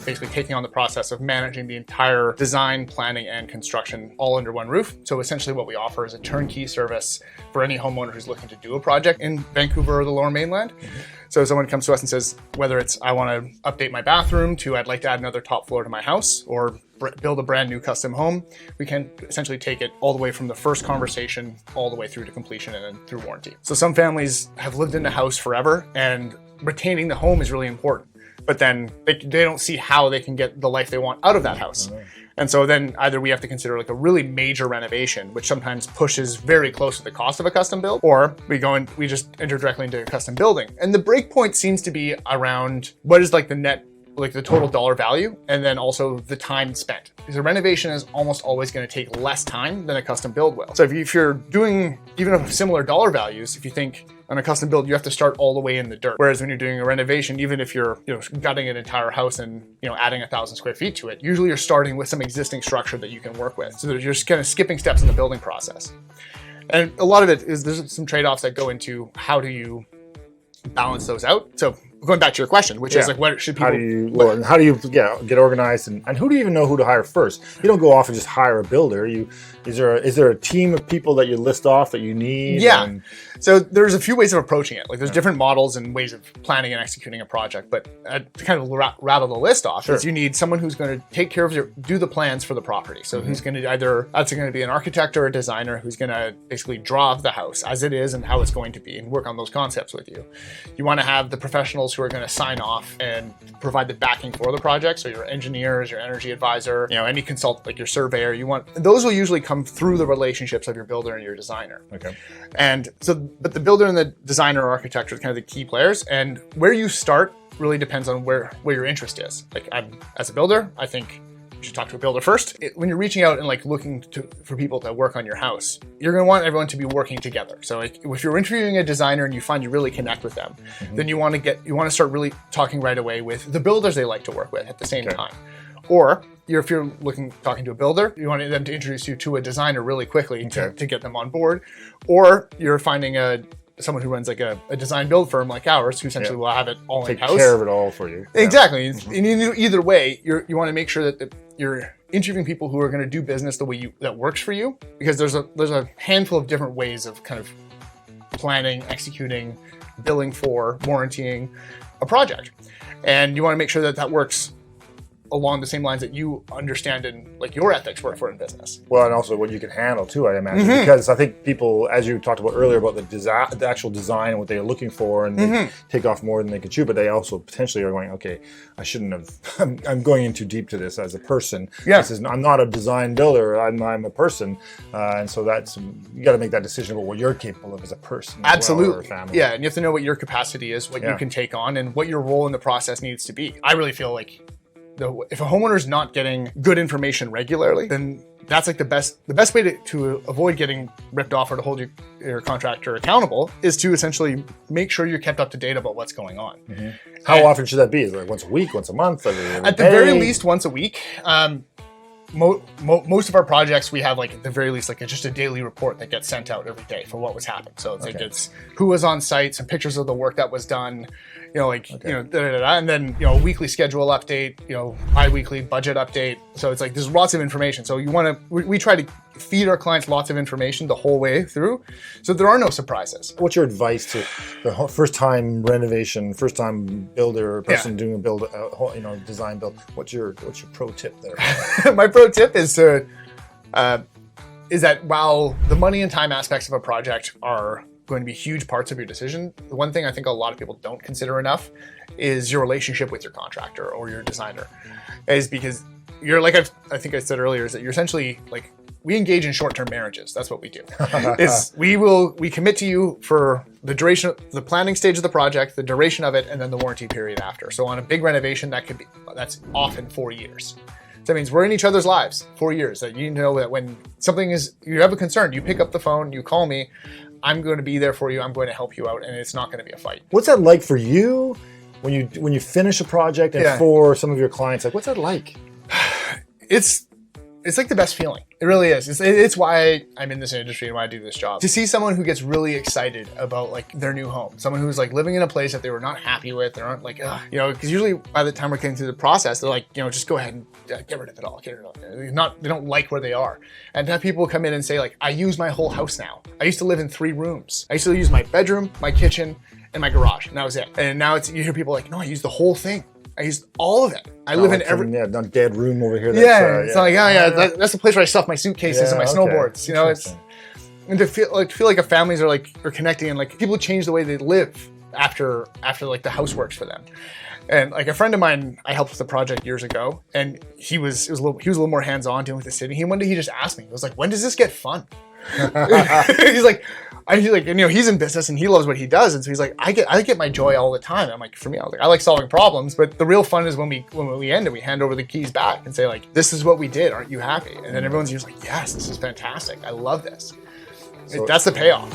basically taking on the process of managing the entire design, planning, and construction all under one roof. So essentially what we offer is a turnkey service for any homeowner who's looking to do a project in Vancouver or the Lower Mainland. So someone comes to us and says, whether it's I want to update my bathroom to I'd like to add another top floor to my house, or build a brand new custom home, we can essentially take it all the way from the first conversation all the way through to completion and then through warranty. So some families have lived in the house forever, and retaining the home is really important. But then they don't see how they can get the life they want out of that house. And so then either we have to consider like a really major renovation, which sometimes pushes very close to the cost of a custom build, or we just enter directly into a custom building. And the break point seems to be around what is like the net, like the total dollar value, and then also the time spent. Because a renovation is almost always going to take less time than a custom build will. So if you're doing even of similar dollar values, if you think on a custom build, you have to start all the way in the dirt. Whereas when you're doing a renovation, even if you're gutting an entire house and adding 1,000 square feet to it, usually you're starting with some existing structure that you can work with. So you're just kind of skipping steps in the building process. And a lot of it is there's some trade-offs that go into how do you balance those out. So going back to your question, which is like, what should people... How do you get organized, and who do you even know who to hire first? You don't go off and just hire a builder. Is there a team of people that you list off that you need? Yeah. So there's a few ways of approaching it. Like there's different models and ways of planning and executing a project, but to kind of rattle the list off is you need someone who's going to take care of do the plans for the property. So who's going to that's going to be an architect or a designer who's going to basically draw the house as it is and how it's going to be and work on those concepts with you. You want to have the professionals who are going to sign off and provide the backing for the project. So your engineers, your energy advisor, any consultant, like your surveyor, those will usually come through the relationships of your builder and your designer. Okay. And so, but the builder and the designer or architect are kind of the key players, and where you start really depends on where your interest is. Like as a builder, I think you should talk to a builder first. When you're reaching out and like looking for people to work on your house, you're going to want everyone to be working together. So like if you're interviewing a designer and you find you really connect with them, then you want to start really talking right away with the builders they like to work with at the same time. Or if you're talking to a builder, you want them to introduce you to a designer really quickly to get them on board. Or you're finding someone who runs like a design build firm like ours, who essentially will have it all in-house. Take care of it all for you. Exactly. And either way, you want to make sure that you're interviewing people who are going to do business the way that works for you, because there's a handful of different ways of kind of planning, executing, billing for, warrantying a project. And you want to make sure that works along the same lines that you understand and like your ethics work for in business. Well, and also what you can handle too, I imagine, because I think people, as you talked about earlier, about the actual design and what they're looking for, and they take off more than they can chew, but they also potentially are going, okay, I shouldn't have, I'm going in too deep to this as a person. Yeah. I'm not a design builder, I'm a person. And so you got to make that decision about what you're capable of as a person. Absolutely. Well, or a family. Yeah. And you have to know what your capacity is, what you can take on, and what your role in the process needs to be. I really feel like if a homeowner is not getting good information regularly, then that's like the best way to avoid getting ripped off or to hold your contractor accountable is to essentially make sure you're kept up to date about what's going on. How often should that be? Is it like once a week, once a month? At the very least, once a week. Most of our projects, we have like at the very least like just a daily report that gets sent out every day for what was happening. So it's like it's who was on site, some pictures of the work that was done, and then a weekly schedule update, bi-weekly budget update. So it's like there's lots of information. So we try to feed our clients lots of information the whole way through, so there are no surprises. What's your advice to the first-time renovation, first-time builder, person doing a build, design build? What's your pro tip there? My pro tip is that while the money and time aspects of a project are going to be huge parts of your decision, the one thing I think a lot of people don't consider enough is your relationship with your contractor or your designer. Is because you're like I think I said earlier, is that you're essentially like, we engage in short-term marriages. That's what we do. We commit to you for the duration, the planning stage of the project, the duration of it, and then the warranty period after. So on a big renovation, that's often 4 years. So that means we're in each other's lives 4 years. That you know that when you have a concern, you pick up the phone, you call me, I'm going to be there for you, I'm going to help you out, and it's not going to be a fight. What's that like for you when you finish a project and for some of your clients? Like, what's that like? It's it's like the best feeling. It really is. It's why I'm in this industry and why I do this job. To see someone who gets really excited about like their new home, someone who's like living in a place that they were not happy with, they aren't like, ugh, you know, because usually by the time we're getting through the process, they're like, you know, just go ahead and get rid of it all. Get rid of it. They don't like where they are. And to have people come in and say like, I use my whole house now. I used to live in 3 rooms. I used to use my bedroom, my kitchen, and my garage, and that was it. And now you hear people like, no, I use the whole thing. I used all of it. I live in every not dead room over here. It's like, oh yeah, that's the place where I stuff my suitcases and my snowboards. You know, it's and to feel like a families are connecting, and like people change the way they live after like the house works for them. And like a friend of mine, I helped with the project years ago, and he was a little more hands on dealing with the city. One day he just asked me, he was like, when does this get fun? He's like, you know, he's in business and he loves what he does, and so he's like, I get my joy all the time. I'm like, for me, I like solving problems, but the real fun is when we end and we hand over the keys back and say like, this is what we did. Aren't you happy? And then everyone's just like, yes, this is fantastic. I love this. That's the payoff.